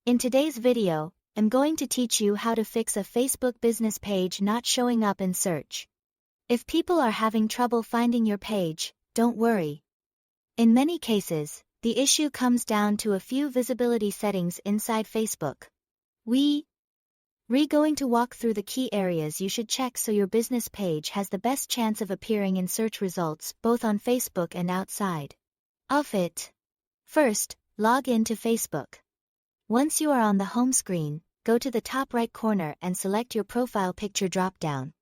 In today's video, I'm going to teach you how to fix a Facebook business page not showing up in search. If people are having trouble finding your page, don't worry. In many cases, the issue comes down to a few visibility settings inside Facebook. We're going to walk through the key areas you should check so your business page has the best chance of appearing in search results both on Facebook and outside of it. First, log in to Facebook. Once you are on the home screen, go to the top right corner and select your profile picture drop-down.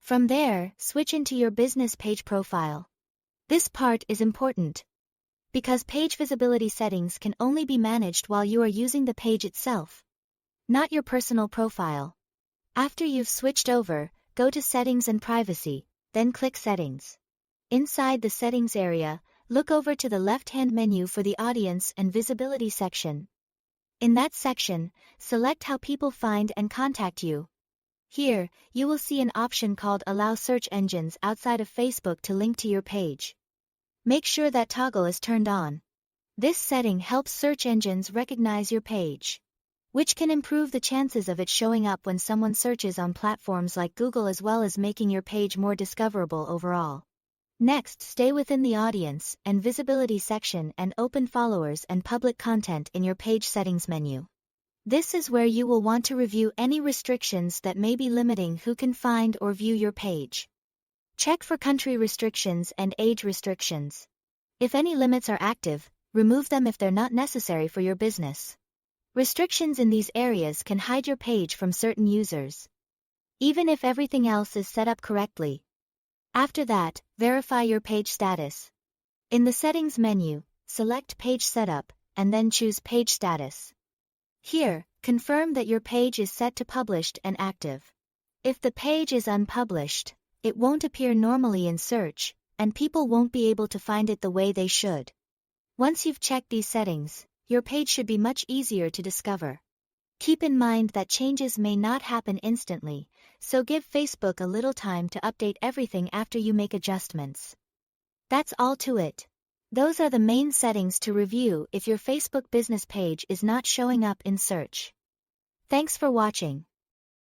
From there, switch into your business page profile. This part is important because page visibility settings can only be managed while you are using the page itself, not your personal profile. After you've switched over, go to Settings and Privacy, then click Settings. Inside the Settings area, look over to the left-hand menu for the Audience and Visibility section. In that section, select how people find and contact you. Here, you will see an option called Allow search engines outside of Facebook to link to your page. Make sure that toggle is turned on. This setting helps search engines recognize your page, which can improve the chances of it showing up when someone searches on platforms like Google, as well as making your page more discoverable overall. Next, stay within the Audience and Visibility section and open Followers and Public Content in your page settings menu. This is where you will want to review any restrictions that may be limiting who can find or view your page. Check for country restrictions and age restrictions. If any limits are active, remove them if they're not necessary for your business. Restrictions in these areas can hide your page from certain users, even if everything else is set up correctly. After that, verify your page status. In the Settings menu, select Page Setup, and then choose Page Status. Here, confirm that your page is set to published and active. If the page is unpublished, it won't appear normally in search, and people won't be able to find it the way they should. Once you've checked these settings, your page should be much easier to discover. Keep in mind that changes may not happen instantly, so give Facebook a little time to update everything after you make adjustments. That's all to it. Those are the main settings to review if your Facebook business page is not showing up in search. Thanks for watching.